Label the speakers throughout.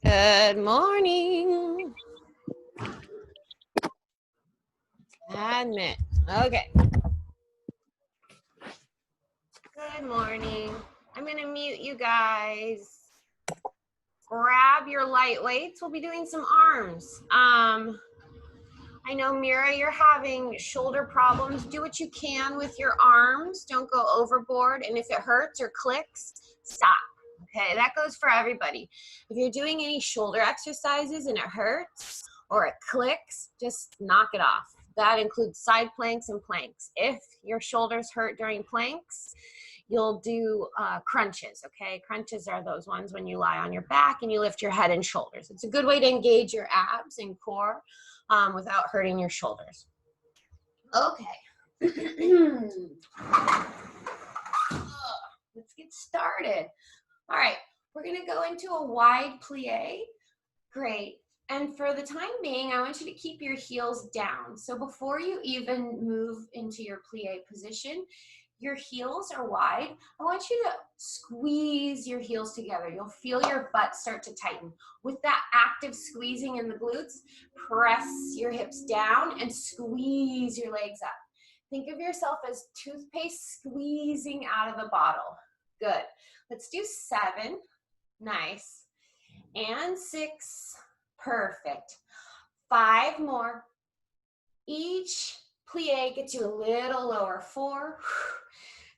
Speaker 1: Good morning. Admit. Okay. Good morning. I'm going to mute you guys. Grab your light weights. We'll be doing some arms. I know, Mira, you're having shoulder problems. Do what you can with your arms. Don't go overboard. And if it hurts or clicks, stop. Okay, that goes for everybody. If you're doing any shoulder exercises and it hurts or it clicks, just knock it off. That includes side planks and planks. If your shoulders hurt during planks, you'll do crunches, okay? Crunches are those ones when you lie on your back and you lift your head and shoulders. It's a good way to engage your abs and core without hurting your shoulders. Okay. Let's get started. All right, we're gonna go into a wide plie. Great. And for the time being, I want you to keep your heels down. So before you even move into your plie position, your heels are wide. I want you to squeeze your heels together. You'll feel your butt start to tighten. With that active squeezing in the glutes, press your hips down and squeeze your legs up. Think of yourself as toothpaste squeezing out of the bottle. Good. Let's do 7. Nice. And 6. Perfect. 5 more. Each plie gets you a little lower. 4.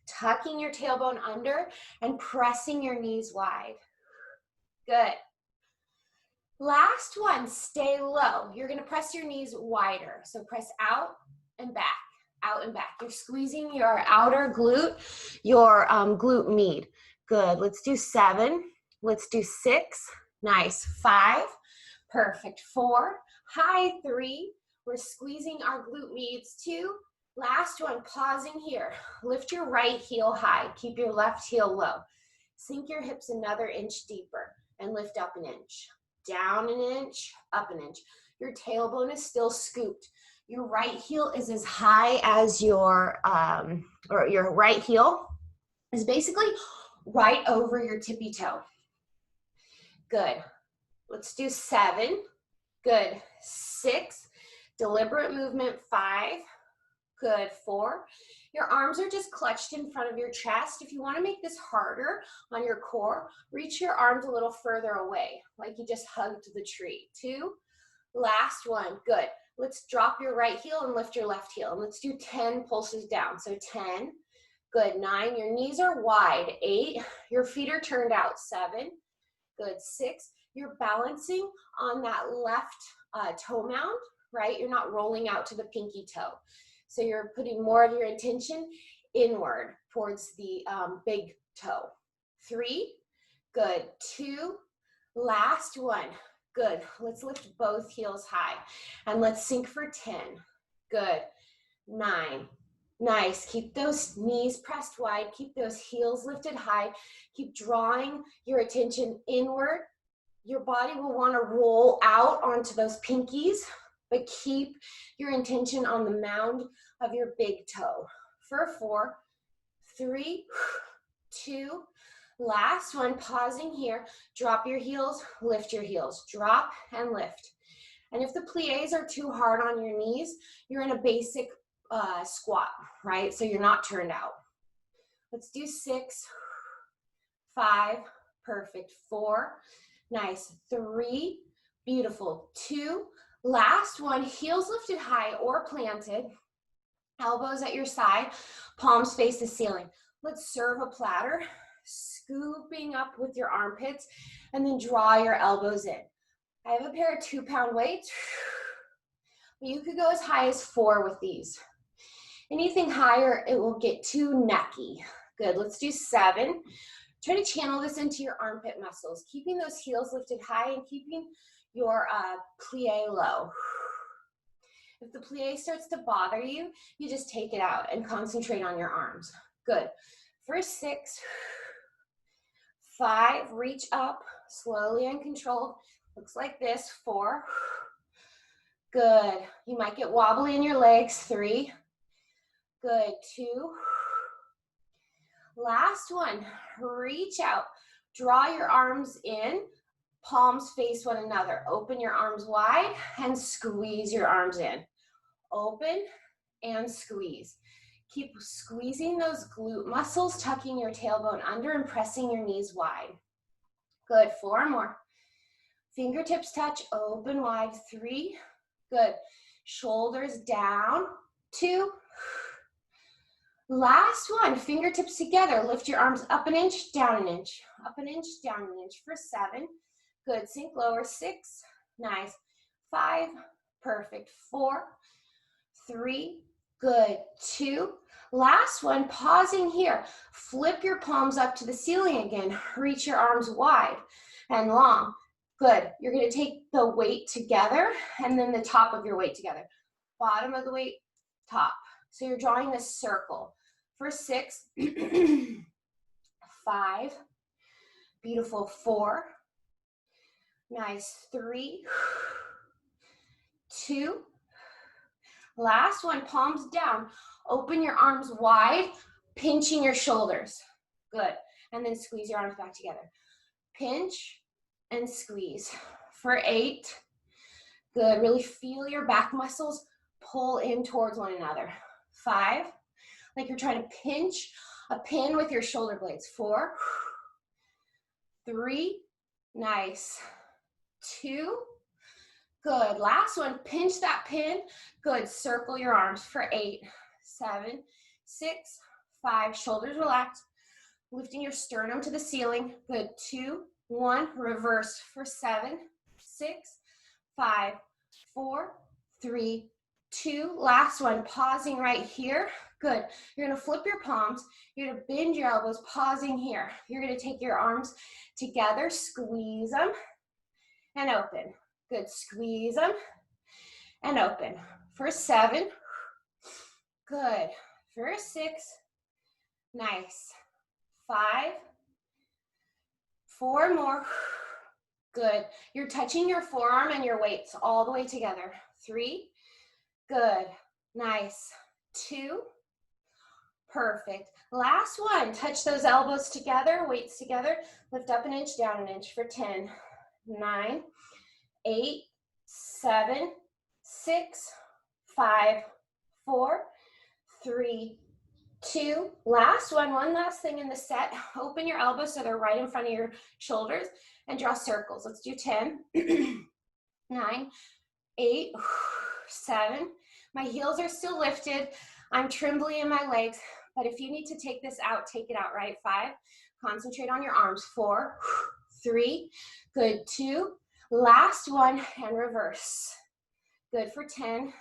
Speaker 1: Tucking your tailbone under and pressing your knees wide. Good. Last one, stay low. You're going to press your knees wider. So press out and back, out and back. You're squeezing your outer glute, your glute med. Good. Let's do 7. Let's do 6. Nice. 5. Perfect. 4. High 3. We're squeezing our glute meds. 2. Last one, pausing here. Lift your right heel high. Keep your left heel low. Sink your hips another inch deeper and lift up an inch. Down an inch, up an inch. Your tailbone is still scooped. Your right heel is as high as your right heel is basically right over your tippy toe. Good. Let's do 7. Good. 6. Deliberate movement. 5. Good. 4. Your arms are just clutched in front of your chest. If you want to make this harder on your core, reach your arms a little further away, like you just hugged the tree. 2. Last one. Good. Let's drop your right heel and lift your left heel. And let's do 10 pulses down. So 10. Good. 9. Your knees are wide. 8. Your feet are turned out. 7. Good. 6. You're balancing on that left toe mound, right? You're not rolling out to the pinky toe. So you're putting more of your intention inward towards the big toe. 3. Good. 2. Last one. Good. Let's lift both heels high. And let's sink for 10. Good. 9. Nice. Keep those knees pressed wide. Keep those heels lifted high. Keep drawing your attention inward. Your body will want to roll out onto those pinkies, but keep your intention on the mound of your big toe. For 4, 3, 2, last one, pausing here. Drop your heels, lift your heels. Drop and lift. And if the plies are too hard on your knees, you're in a basic squat, right? So you're not turned out. Let's do 6, 5, perfect. 4, nice. 3, beautiful. 2, last one, heels lifted high or planted, elbows at your side, palms face the ceiling. Let's serve a platter, scooping up with your armpits, and then draw your elbows in. I have a pair of 2-pound weights. You could go as high as 4 with these. Anything higher, it will get too necky. Good, let's do 7. Try to channel this into your armpit muscles, keeping those heels lifted high and keeping your plie low. If the plie starts to bother you, you just take it out and concentrate on your arms. Good. For 6, 5, reach up, slowly and controlled. Looks like this. 4. Good. You might get wobbly in your legs. 3. Good. 2. Last one. Reach out. Draw your arms in. Palms face one another. Open your arms wide and squeeze your arms in. Open and squeeze. Keep squeezing those glute muscles, tucking your tailbone under and pressing your knees wide. Good, 4 more. Fingertips touch, open wide, 3. Good. Shoulders down, 2. Last one, fingertips together. Lift your arms up an inch, down an inch. Up an inch, down an inch for 7. Good, sink lower, 6. Nice. 5, perfect. 4, 3, good. 2. Last one, pausing here. Flip your palms up to the ceiling again. Reach your arms wide and long. Good. You're going to take the weight together and then the top of your weight together. Bottom of the weight, top. So you're drawing this circle. For 6, 5, beautiful, 4, nice, 3, 2, last one, palms down. Open your arms wide, pinching your shoulders. Good. And then squeeze your arms back together. Pinch and squeeze. For 8, good. Really feel your back muscles pull in towards one another. 5, like you're trying to pinch a pin with your shoulder blades. 4, 3, nice. 2, good. Last one, pinch that pin. Good, circle your arms for 8, 7, 6, 5, shoulders relaxed. Lifting your sternum to the ceiling. Good, 2, 1, reverse for 7, 6, 5, 4, 3, 2, last one, pausing right here. Good. You're going to flip your palms. You're going to bend your elbows, pausing here. You're going to take your arms together, squeeze them, and open. Good. Squeeze them, and open. For 7. Good. For 6. Nice. 5. 4 more. Good. You're touching your forearm and your weights all the way together. 3. Good. Nice. 2. Perfect. Last one. Touch those elbows together, weights together. Lift up an inch, down an inch for 10, 9, 8, 7, 6, 5, 4, 3, 2. Last one. One last thing in the set. Open your elbows so they're right in front of your shoulders and draw circles. Let's do 10, 9, 8, 7. My heels are still lifted. I'm trembling in my legs, but if you need to take this out, take it out, right? 5, concentrate on your arms. 4, 3, good. 2, last one, and reverse. Good for 10,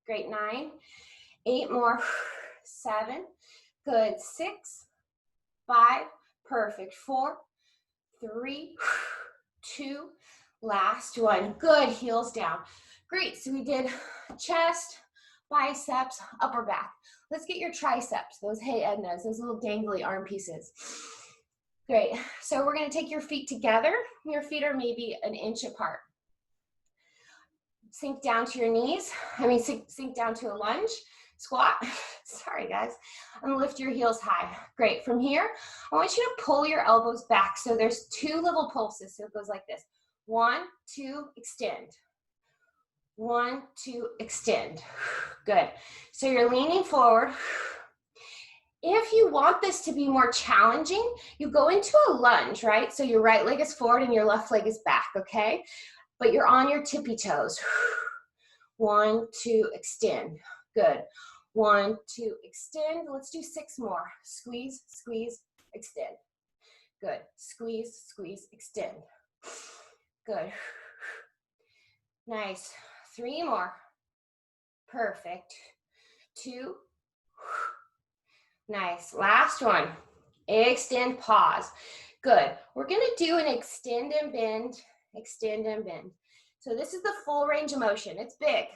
Speaker 1: great. 9, 8 more, 7, good. 6, 5, perfect. 4, 3, 2, last one. Good, heels down. Great, so we did chest, biceps, upper back. Let's get your triceps, those hey Ednas, those little dangly arm pieces. Great, so we're gonna take your feet together. Your feet are maybe an inch apart. Sink down to your knees. Sink down to a lunge, squat. Sorry guys, and lift your heels high. Great, from here, I want you to pull your elbows back. So there's 2 little pulses, so it goes like this. 1, 2, extend. 1, 2, extend. Good. So you're leaning forward. If you want this to be more challenging, you go into a lunge, right? So your right leg is forward and your left leg is back, okay? But you're on your tippy toes. 1, 2, extend. Good. 1, 2, extend. Let's do 6 more. Squeeze, squeeze, extend. Good. Squeeze, squeeze, extend. Good. Nice. 3 more. Perfect. 2. Nice. Last one. Extend, pause. Good. We're going to do an extend and bend, extend and bend. So this is the full range of motion. It's big,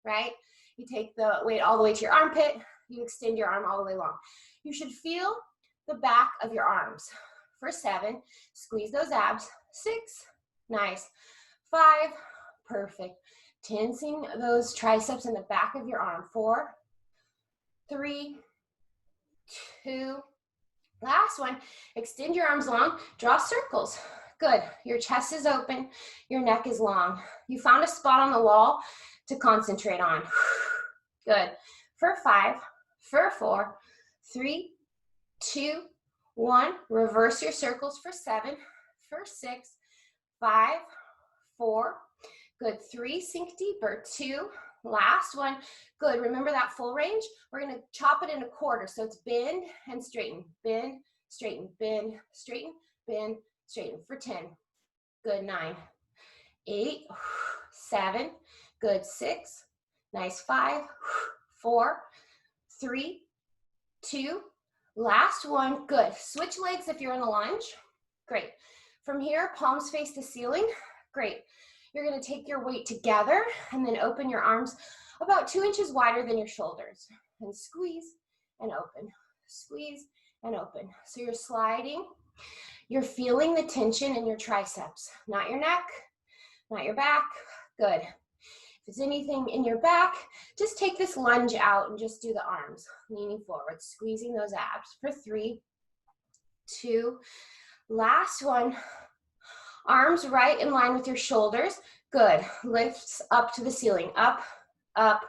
Speaker 1: right? You take the weight all the way to your armpit. You extend your arm all the way long. You should feel the back of your arms. For 7, squeeze those abs. 6, nice. 5, perfect. Tensing those triceps in the back of your arm. 4, 3, 2, last one. Extend your arms long, draw circles. Good. Your chest is open. Your neck is long. You found a spot on the wall to concentrate on. Good. For 5, for 4, 3, 2, 1. Reverse your circles for 7, for 6, 5, 4. Good. 3, sink deeper. 2, last one. Good. Remember that full range? We're going to chop it into quarters. So it's bend and straighten, bend, straighten, bend, straighten, bend, straighten for 10. Good. 9, 8, 7. Good. 6. Nice. 5, 4, 3, 2. Last one. Good. Switch legs if you're in the lunge. Great. From here, palms face the ceiling. Great. You're going to take your weight together and then open your arms about 2 inches wider than your shoulders. And squeeze and open. Squeeze and open. So you're sliding. You're feeling the tension in your triceps, not your neck, not your back. Good. If it's anything in your back, just take this lunge out and just do the arms, leaning forward, squeezing those abs for 3, 2, last one. Arms right in line with your shoulders. Good. Lifts up to the ceiling. Up, up,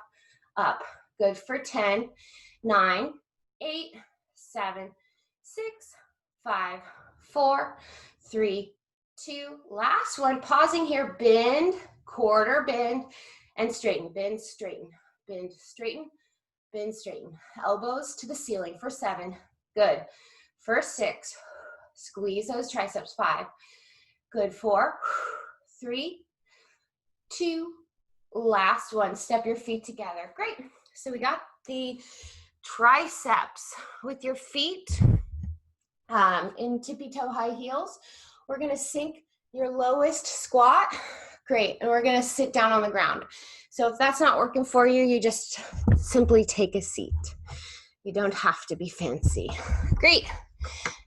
Speaker 1: up. Good for 10, 9, 8, 7, 6, 5, 4, 3, 2. Last one. Pausing here. Bend, quarter bend, and straighten. Bend, straighten, bend, straighten, bend, straighten. Elbows to the ceiling for 7. Good. For 6. Squeeze those triceps. 5. Good. 4, 3, 2, last one. Step your feet together. Great. So we got the triceps with your feet in tippy-toe high heels. We're going to sink your lowest squat. Great. And we're going to sit down on the ground. So if that's not working for you, you just simply take a seat. You don't have to be fancy. Great.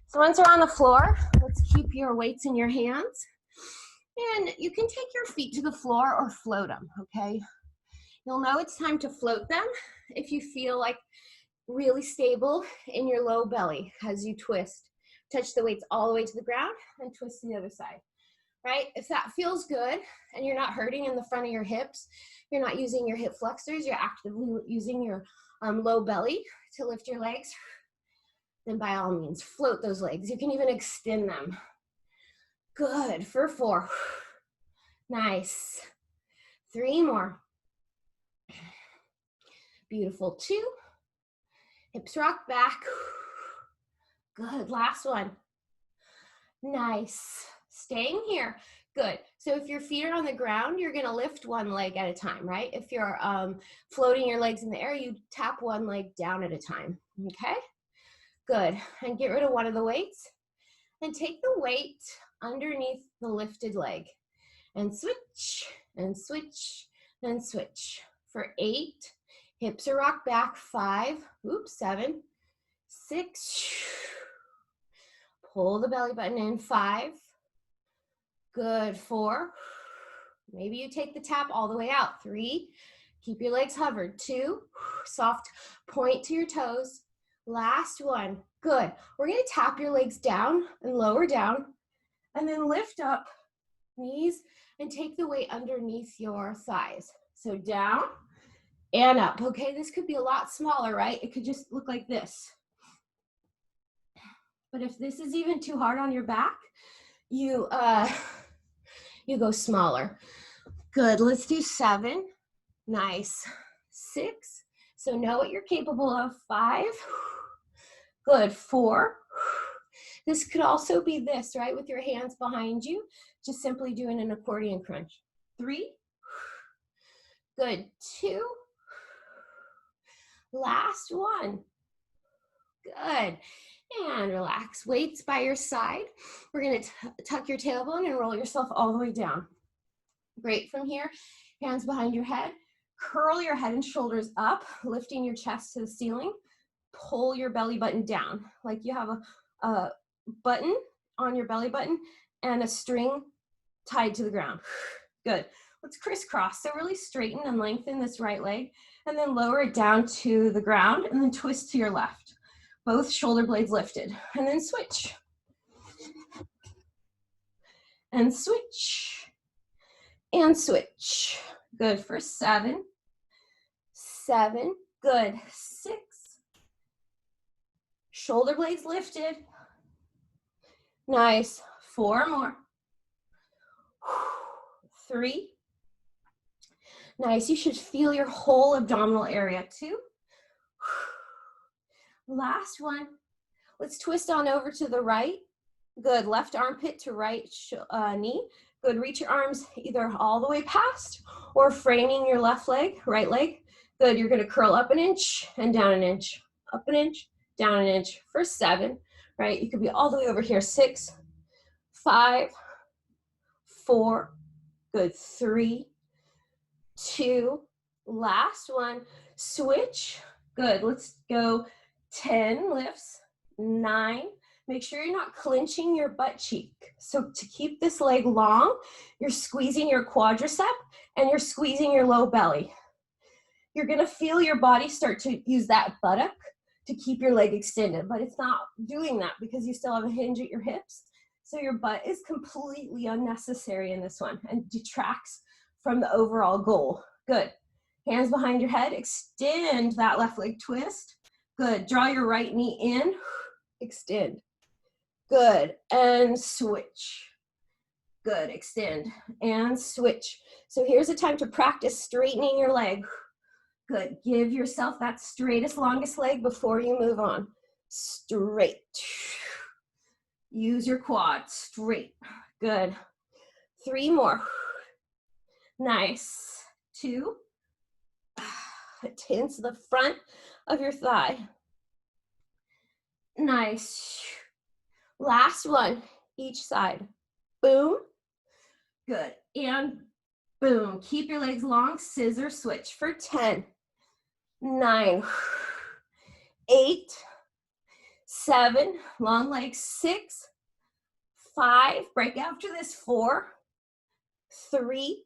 Speaker 1: So once we're on the floor, let's keep your weights in your hands. And you can take your feet to the floor or float them, okay? You'll know it's time to float them if you feel like really stable in your low belly as you twist. Touch the weights all the way to the ground and twist to the other side, right? If that feels good and you're not hurting in the front of your hips, you're not using your hip flexors, you're actively using your low belly to lift your legs, then by all means, float those legs. You can even extend them. Good, for 4. Nice. 3 more. Beautiful. 2. Hips rock back. Good, last one. Nice. Staying here. Good. So if your feet are on the ground, you're gonna lift one leg at a time, right? If you're floating your legs in the air, you tap one leg down at a time, okay? Good. And get rid of one of the weights and take the weight underneath the lifted leg and switch and switch and switch for 8. Hips are rocked back. 5, 7, 6. Pull the belly button in. 5. Good. 4. Maybe you take the tap all the way out. 3. Keep your legs hovered. 2. Soft point to your toes. Last one. Good. We're going to tap your legs down and lower down and then lift up knees and take the weight underneath your thighs. So down and up. Okay, this could be a lot smaller, right? It could just look like this. But if this is even too hard on your back, you go smaller. Good. Let's do 7. Nice. 6. So know what you're capable of. 5. Good. 4. This could also be this, right? With your hands behind you, just simply doing an accordion crunch. 3. Good. 2. Last one. Good. And relax. Weights by your side. We're going to tuck your tailbone and roll yourself all the way down. Great. From here, hands behind your head. Curl your head and shoulders up, lifting your chest to the ceiling. Pull your belly button down, like you have a button on your belly button and a string tied to the ground. Good. Let's crisscross. So really straighten and lengthen this right leg and then lower it down to the ground and then twist to your left. Both shoulder blades lifted and then switch. and switch, and switch. Good for 7, 7, good, 6, shoulder blades lifted, nice, 4 more, 3, nice, you should feel your whole abdominal area, 2, last one, let's twist on over to the right, good, left armpit to right knee, good, reach your arms either all the way past or framing your left leg, right leg, good, you're gonna curl up an inch and down an inch, up an inch, down an inch for 7, right, you could be all the way over here, 6, 5, 4, good, 3, 2, last one, switch, good, let's go 10 lifts, 9, make sure you're not clenching your butt cheek. So to keep this leg long, you're squeezing your quadricep and you're squeezing your low belly. You're gonna feel your body start to use that buttock to keep your leg extended, but it's not doing that because you still have a hinge at your hips. So your butt is completely unnecessary in this one and detracts from the overall goal. Good. Hands behind your head, extend that left leg twist. Good, draw your right knee in, extend. Good, and switch. Good, extend and switch. So here's a time to practice straightening your leg. Good, give yourself that straightest, longest leg before you move on. Straight. Use your quad, straight. Good. 3 more. Nice. 2. Tense the front of your thigh. Nice. Last one, each side. Boom. Good. And boom. Keep your legs long. Scissor switch for 10, 9, 8, 7, long legs, 6, 5, break after this, 4, 3,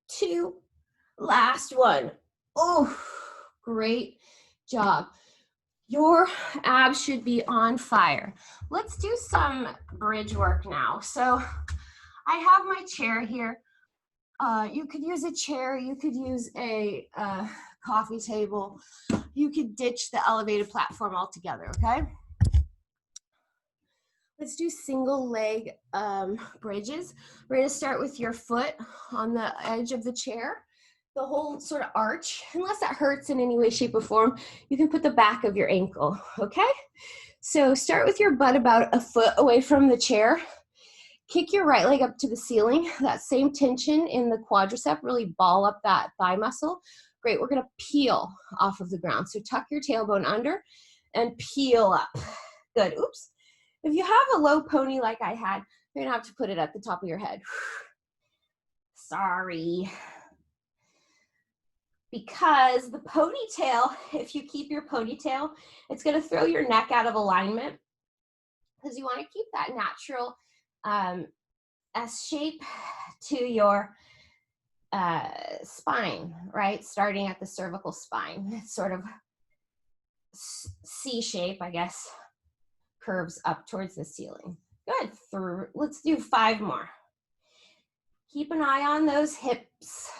Speaker 1: 2, last one. Oh, great job. Your abs should be on fire. Let's do some bridge work now. So I have my chair here. You could use a chair, you could use a coffee table, you could ditch the elevated platform altogether, okay? Let's do single leg bridges. We're gonna start with your foot on the edge of the chair, the whole sort of arch. Unless that hurts in any way, shape, or form, you can put the back of your ankle, okay? So start with your butt about a foot away from the chair. Kick your right leg up to the ceiling. That same tension in the quadricep, really ball up that thigh muscle. Great, we're gonna peel off of the ground. So tuck your tailbone under and peel up. Good, oops. If you have a low pony like I had, you're gonna have to put it at the top of your head. Sorry. Because the ponytail, if you keep your ponytail, it's gonna throw your neck out of alignment because you wanna keep that natural S shape to your spine, right? Starting at the cervical spine. It's sort of C shape, I guess, curves up towards the ceiling. Good, let's do 5 more. Keep an eye on those hips.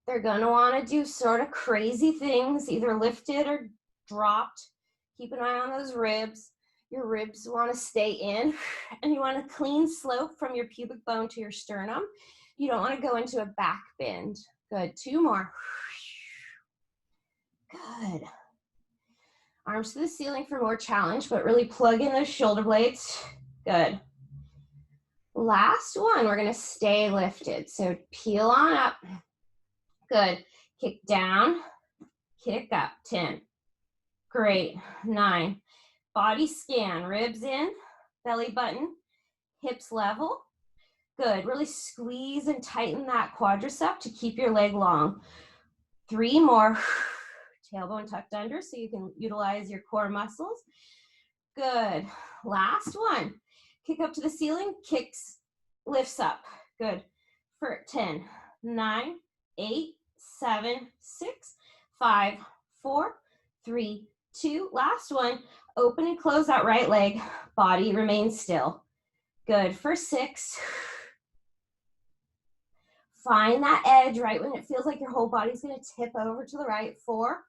Speaker 1: They're gonna wanna do sort of crazy things, either lifted or dropped. Keep an eye on those ribs. Your ribs wanna stay in, and you want a clean slope from your pubic bone to your sternum. You don't wanna go into a back bend. Good, 2 more. Good. Arms to the ceiling for more challenge, but really plug in those shoulder blades. Good. Last one, we're gonna stay lifted. So peel on up. Good. Kick down, kick up, 10. Great, 9. Body scan, ribs in, belly button, hips level. Good, really squeeze and tighten that quadricep to keep your leg long. 3 more. Tailbone tucked under so you can utilize your core muscles. Good, last one. Kick up to the ceiling, kicks, lifts up. Good, for 10, 9, 8, 7, 6, 5, 4, 3, 2. Last one. Open and close that right leg. Body remains still. Good, for 6. Find that edge right when it feels like your whole body's gonna tip over to the right. 4,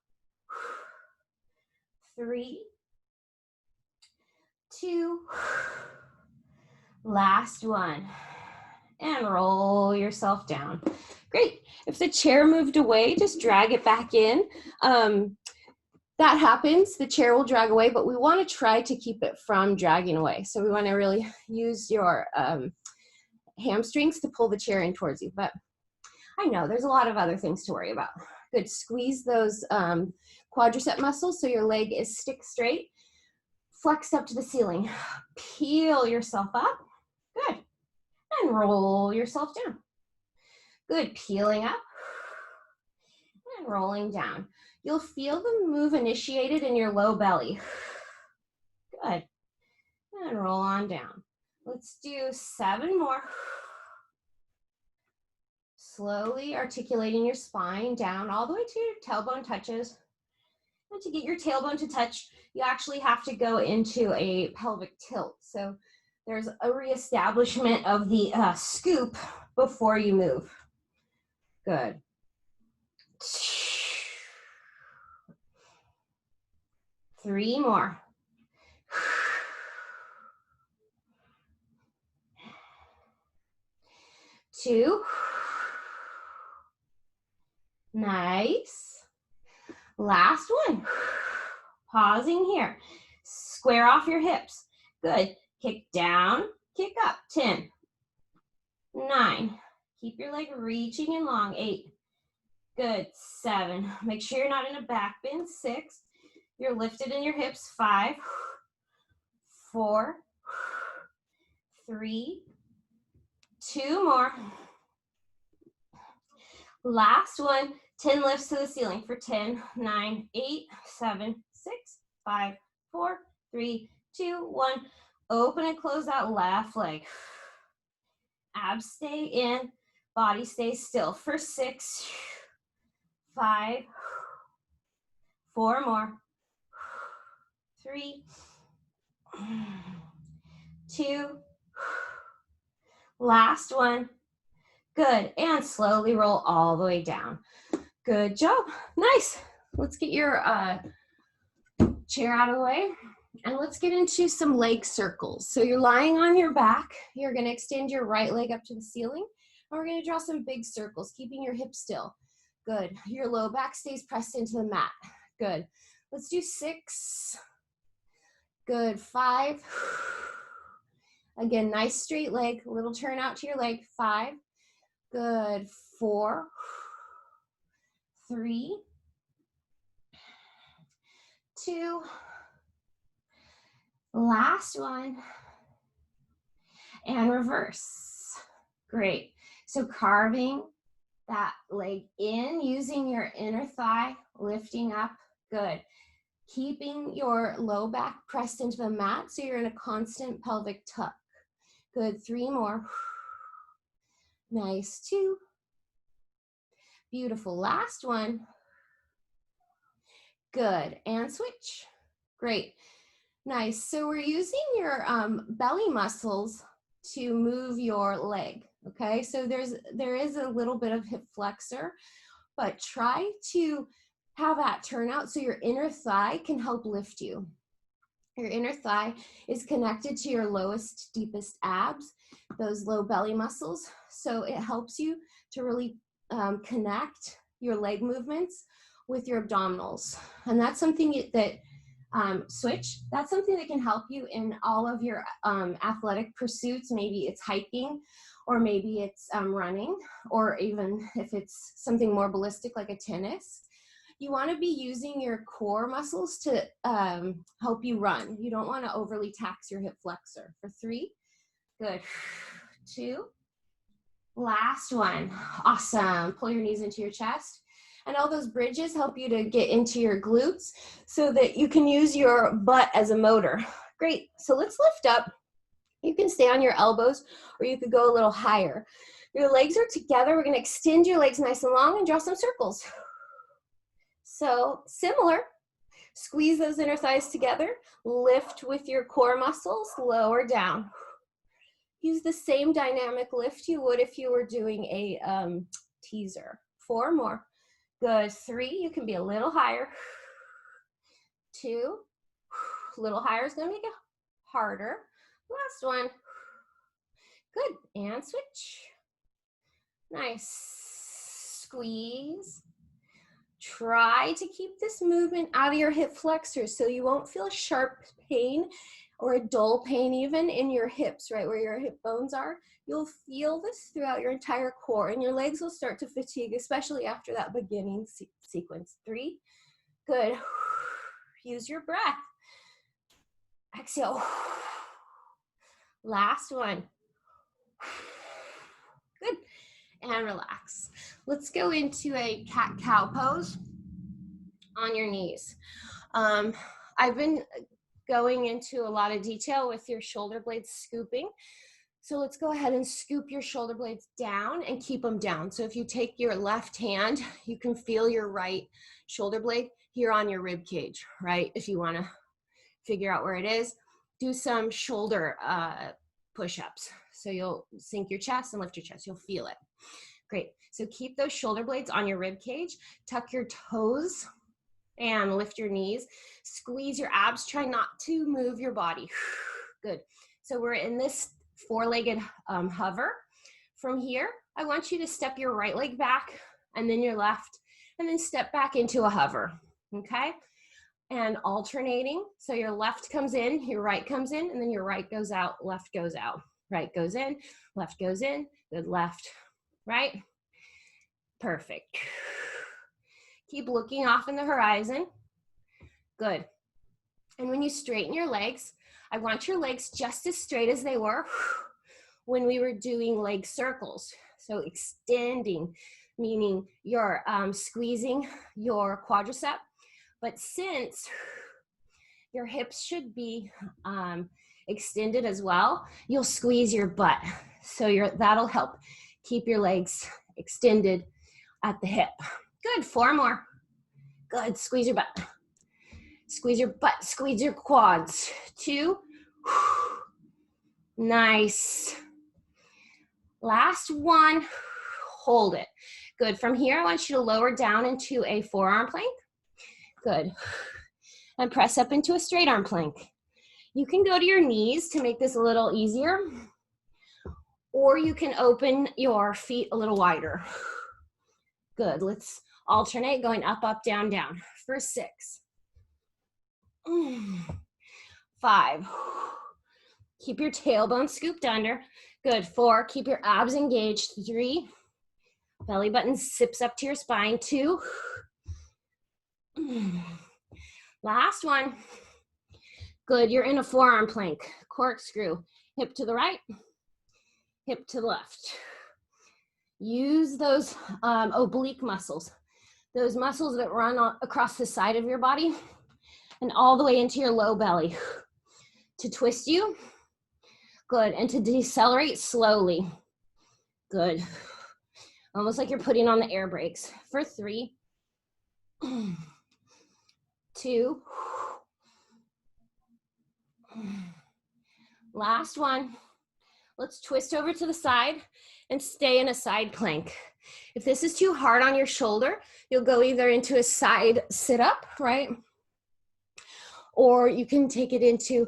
Speaker 1: 3, 2, last one. And roll yourself down. Great. If the chair moved away, just drag it back in. That happens, the chair will drag away, but we want to try to keep it from dragging away. So we want to really use your hamstrings to pull the chair in towards you. But I know there's a lot of other things to worry about. Good. Squeeze those quadricep muscles so your leg is stick straight. Flex up to the ceiling. Peel yourself up. Good. And roll yourself down. Good. Peeling up and rolling down. You'll feel the move initiated in your low belly. Good. And roll on down. Let's do 7 more. Slowly articulating your spine down all the way to your tailbone touches. And to get your tailbone to touch, you actually have to go into a pelvic tilt. So there's a reestablishment of the scoop before you move. Good. 3 more. 2. Nice. Last one. Pausing here. Square off your hips. Good. Kick down, kick up. 10, 9. Keep your leg reaching and long. 8. Good. 7. Make sure you're not in a back bend. 6. You're lifted in your hips. 5, 4, 3, 2 more. Last one. 10 lifts to the ceiling for 10, 9, 8, 7, 6, 5, 4, 3, 2, 1. Open and close that left leg. Abs stay in, body stays still for 6, 5, 4 more, 3, 2, last one. Good, and slowly roll all the way down. Good job, nice. Let's get your chair out of the way. And let's get into some leg circles. So you're lying on your back. You're going to extend your right leg up to the ceiling. And we're going to draw some big circles, keeping your hips still. Good. Your low back stays pressed into the mat. Good. Let's do 6. Good. 5. Again, nice straight leg. A little turn out to your leg. 5. Good. 4. 3. 2. Last one, and reverse. Great. So carving that leg in, using your inner thigh, lifting up. Good. Keeping your low back pressed into the mat so you're in a constant pelvic tuck. Good. 3 more. Nice. 2. Beautiful. Last one. Good. And switch. Great. Nice. So we're using your belly muscles to move your leg. Okay. So there is a little bit of hip flexor, but try to have that turn out so your inner thigh can help lift you. Your inner thigh is connected to your lowest, deepest abs, those low belly muscles. So it helps you to really connect your leg movements with your abdominals. And that's something that switch, that's something that can help you in all of your athletic pursuits. Maybe it's hiking, or maybe it's running, or even if it's something more ballistic like a tennis. You want to be using your core muscles to help you run. You don't want to overly tax your hip flexor. For 3, good. 2, last one. Awesome. Pull your knees into your chest. And all those bridges help you to get into your glutes so that you can use your butt as a motor. Great. So let's lift up. You can stay on your elbows, or you could go a little higher. Your legs are together. We're going to extend your legs nice and long and draw some circles. So similar. Squeeze those inner thighs together. Lift with your core muscles. Lower down. Use the same dynamic lift you would if you were doing a teaser. 4 more. Good. 3, you can be a little higher. 2, a little higher is going to make it harder. Last one. Good. And switch. Nice. Squeeze. Try to keep this movement out of your hip flexors so you won't feel sharp pain or a dull pain even in your hips, right where your hip bones are. You'll feel this throughout your entire core, and your legs will start to fatigue, especially after that beginning sequence. 3, good. Use your breath. Exhale. Last one. Good. And relax. Let's go into a cat-cow pose on your knees. I've been going into a lot of detail with your shoulder blades scooping. So let's go ahead and scoop your shoulder blades down and keep them down. So if you take your left hand, you can feel your right shoulder blade here on your rib cage, right? If you want to figure out where it is, do some shoulder push-ups. So you'll sink your chest and lift your chest. You'll feel it. Great. So keep those shoulder blades on your rib cage. Tuck your toes and lift your knees. Squeeze your abs. Try not to move your body. Good. So we're in this four-legged hover. From here, I want you to step your right leg back and then your left, and then step back into a hover, okay? And alternating, so your left comes in, your right comes in, and then your right goes out, left goes out. Right goes in, left goes in, good, left, right? Perfect. Keep looking off in the horizon. Good. And when you straighten your legs, I want your legs just as straight as they were when we were doing leg circles. So extending, meaning you're squeezing your quadricep, but since your hips should be extended as well, you'll squeeze your butt. So that'll help keep your legs extended at the hip. Good, 4 more. Good, squeeze your butt. Squeeze your butt, squeeze your quads. 2. Nice. Last one, hold it. Good, from here I want you to lower down into a forearm plank. Good. And press up into a straight arm plank. You can go to your knees to make this a little easier, or you can open your feet a little wider. Good, let's alternate going up, up, down, down. For 6. 5. Keep your tailbone scooped under. Good, 4, keep your abs engaged. 3, belly button zips up to your spine. 2. Last one. Good, you're in a forearm plank. Corkscrew, hip to the right, hip to the left. Use those oblique muscles, those muscles that run across the side of your body and all the way into your low belly to twist you. Good, and to decelerate slowly. Good. Almost like you're putting on the air brakes. For 3, 2, last one. Let's twist over to the side and stay in a side plank. If this is too hard on your shoulder, you'll go either into a side sit-up, right? Or you can take it into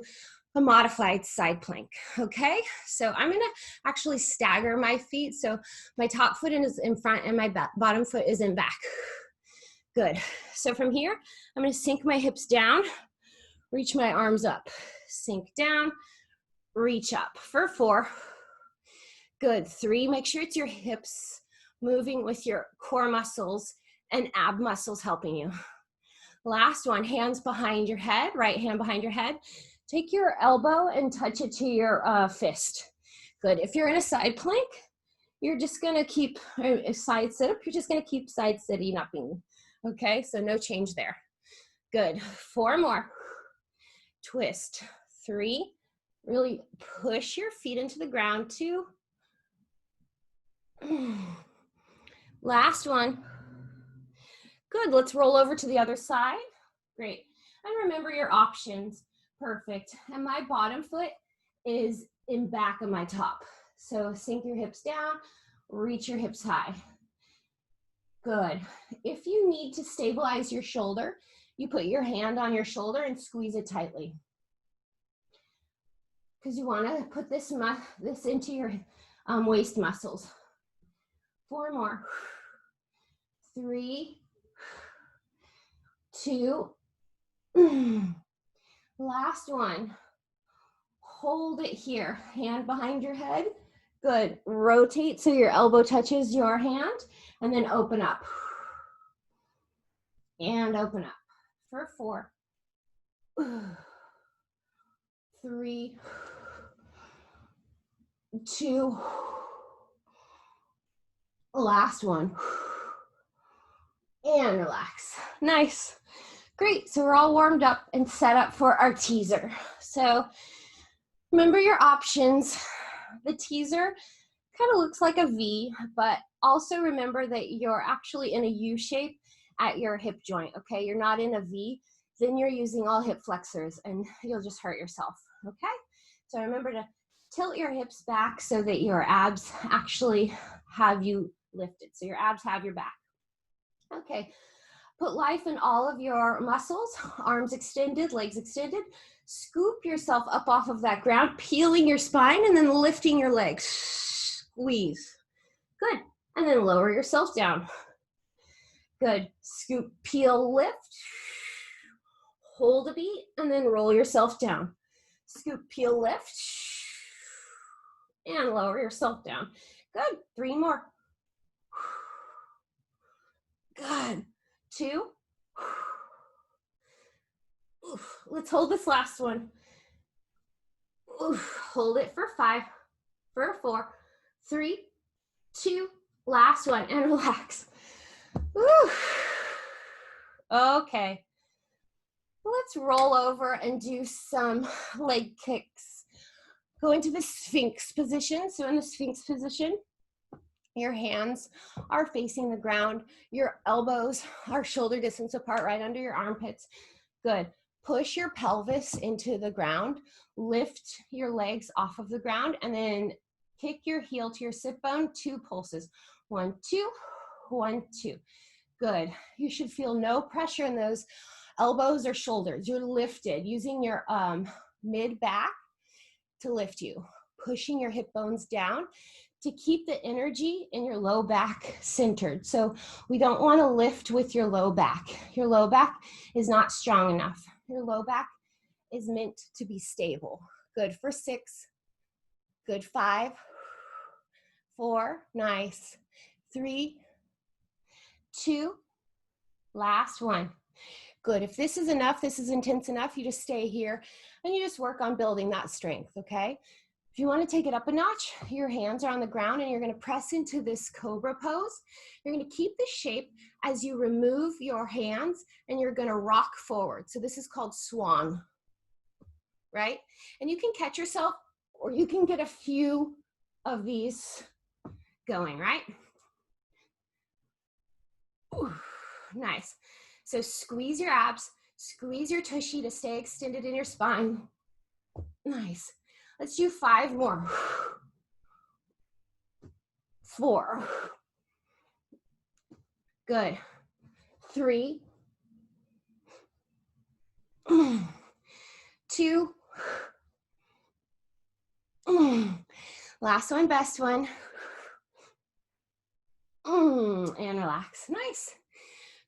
Speaker 1: a modified side plank, okay? So I'm gonna actually stagger my feet. So my top foot is in front and my bottom foot is in back. Good. So from here, I'm gonna sink my hips down, reach my arms up, sink down, reach up. For 4. Good. 3, make sure it's your hips moving with your core muscles and ab muscles helping you. Last one, hands behind your head, right hand behind your head. Take your elbow and touch it to your fist. Good. If you're in a side plank, you're just gonna keep a side sit up. You're just gonna keep side sitting up. Okay, so no change there. Good. 4 more. Twist. 3. Really push your feet into the ground. 2. Last one. Good. Let's roll over to the other side. Great. And remember your options. Perfect. And my bottom foot is in back of my top. So sink your hips down, reach your hips high. Good. If you need to stabilize your shoulder, you put your hand on your shoulder and squeeze it tightly. Because you want to put this into your waist muscles. 4 more. 3, 2, last one. Hold it here, hand behind your head. Good. Rotate so your elbow touches your hand, and then open up. And open up for 4, 3, 2, last one. And relax. Nice. Great. So we're all warmed up and set up for our teaser. So remember your options. The teaser kind of looks like a V, but also remember that you're actually in a U shape at your hip joint, okay? You're not in a V, then you're using all hip flexors and you'll just hurt yourself, okay? So remember to tilt your hips back so that your abs actually have you lifted. So your abs have your back. Okay, put life in all of your muscles, arms extended, legs extended. Scoop yourself up off of that ground, peeling your spine and then lifting your legs. Squeeze. Good. And then lower yourself down. Good. Scoop, peel, lift. Hold a beat and then roll yourself down. Scoop, peel, lift. And lower yourself down. Good. 3 more. Good. 2. Oof. Let's hold this last one. Oof. Hold it for 5, for 4, 3, 2, last one, and relax. Oof. Okay. Let's roll over and do some leg kicks. Go into the Sphinx position. So in the Sphinx position, your hands are facing the ground. Your elbows are shoulder distance apart, right under your armpits. Good. Push your pelvis into the ground. Lift your legs off of the ground and then kick your heel to your sit bone. 2 pulses. 1, 2, 1, 2. Good. You should feel no pressure in those elbows or shoulders. You're lifted using your mid back to lift you. Pushing your hip bones down to keep the energy in your low back centered. So we don't want to lift with your low back. Your low back is not strong enough. Your low back is meant to be stable. Good for 6. Good. 5, 4, nice. 3, 2, last one. Good. If this is enough, this is intense enough, you just stay here and you just work on building that strength, okay? If you want to take it up a notch, your hands are on the ground and you're going to press into this cobra pose. You're going to keep the shape as you remove your hands and you're going to rock forward. So this is called swan, right? And you can catch yourself or you can get a few of these going, right? Ooh, nice. So squeeze your abs, squeeze your tushy to stay extended in your spine. Nice. Let's do 5 more. 4. Good. 3. 2. Last one, best one. And relax. Nice.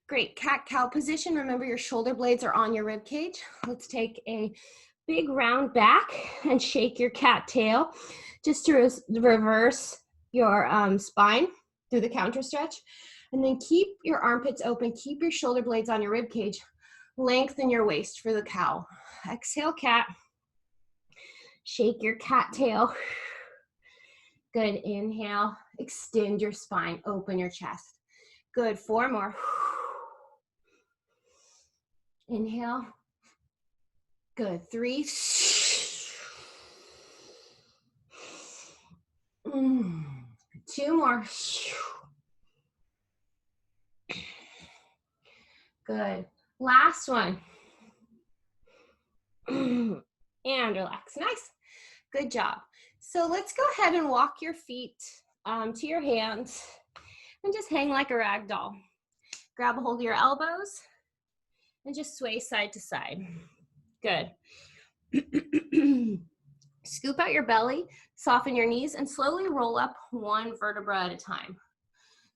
Speaker 1: Great. Cat-cow position. Remember your shoulder blades are on your rib cage. Let's take a big round back and shake your cat tail just to reverse your spine through the counter stretch. And then keep your armpits open. Keep your shoulder blades on your rib cage. Lengthen your waist for the cow. Exhale, cat. Shake your cat tail. Good. Inhale. Extend your spine. Open your chest. Good. 4 more. Inhale. Good. 3. 2 more. Good. Last one. And relax. Nice. Good job. So let's go ahead and walk your feet to your hands and just hang like a rag doll. Grab a hold of your elbows and just sway side to side. Good. Scoop out your belly, soften your knees, and slowly roll up one vertebra at a time.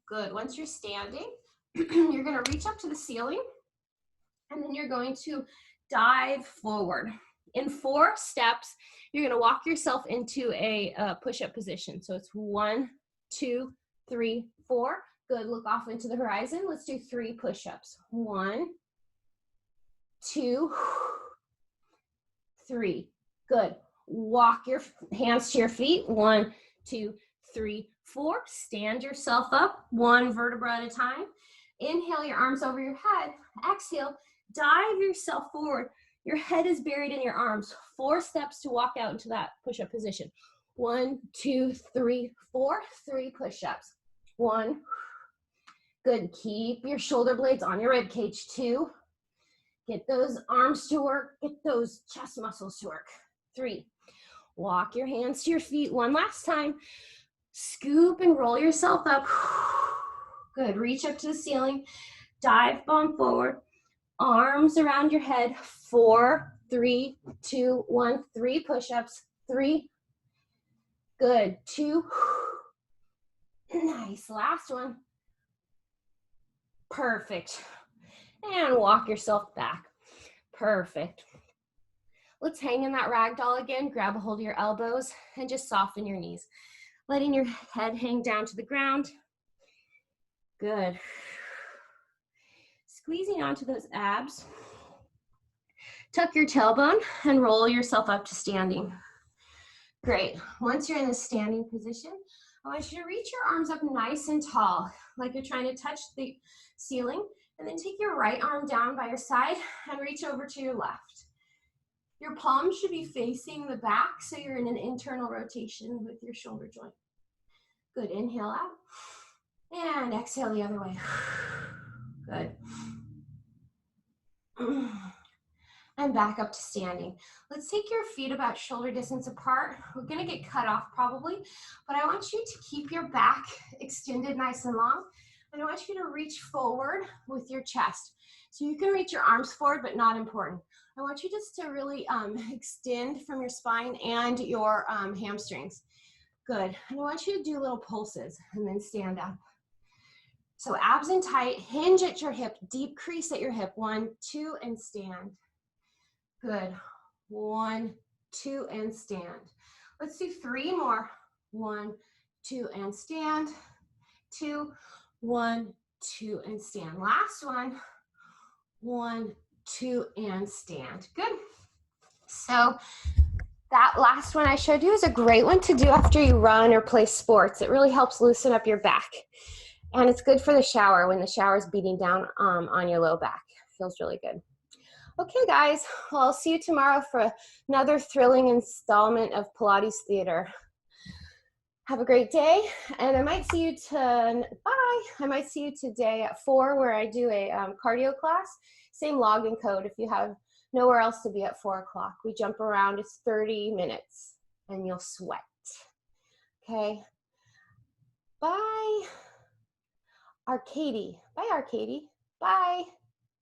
Speaker 1: Good. Once you're standing, you're going to reach up to the ceiling, and then you're going to dive forward. In 4 steps, you're going to walk yourself into a push-up position. So it's 1, 2, 3, 4. Good. Look off into the horizon. Let's do 3 push-ups. 1, 2, 3. Good. Walk your hands to your feet. 1, 2, 3, 4. Stand yourself up, 1 vertebra at a time. Inhale your arms over your head. Exhale, dive yourself forward. Your head is buried in your arms. 4 steps to walk out into that push-up position. 1, 2, 3, 4. 3 push-ups. 1. Good. Keep your shoulder blades on your rib cage. 2. Get those arms to work. Get those chest muscles to work. 3. Walk your hands to your feet. 1 last time. Scoop and roll yourself up. Good. Reach up to the ceiling. Dive bomb forward. Arms around your head. 4, 3, 2, 1. 3 push-ups. 3. Good. 2. Nice. Last one. Perfect. And walk yourself back. Perfect. Let's hang in that rag doll again. Grab a hold of your elbows and just soften your knees. Letting your head hang down to the ground. Good. Squeezing onto those abs. Tuck your tailbone and roll yourself up to standing. Great. Once you're in the standing position, I want you to reach your arms up nice and tall, like you're trying to touch the ceiling, and then take your right arm down by your side and reach over to your left. Your palms should be facing the back, so you're in an internal rotation with your shoulder joint. Good. Inhale out. And exhale the other way. Good. And back up to standing. Let's take your feet about shoulder distance apart. We're gonna get cut off probably, but I want you to keep your back extended nice and long. And I want you to reach forward with your chest. So you can reach your arms forward, but not important. I want you just to really extend from your spine and your hamstrings. Good. And I want you to do little pulses and then stand up. So abs in tight, hinge at your hip, deep crease at your hip. 1, 2, and stand. Good. 1, 2, and stand. Let's do 3 more. 1, 2, and stand. 2, 1, 2, and stand. Last one. 1, 2, and stand. Good. So that last one I showed you is a great one to do after you run or play sports. It really helps loosen up your back. And it's good for the shower when the shower is beating down on your low back. Feels really good. Okay, guys. Well, I'll see you tomorrow for another thrilling installment of Pilates Theater. Have a great day, and I might see you I might see you today at 4 where I do a cardio class. Same login code if you have nowhere else to be at 4 o'clock. We jump around. It's 30 minutes, and you'll sweat. Okay. Bye. Arcady. Bye, Arcady. Bye.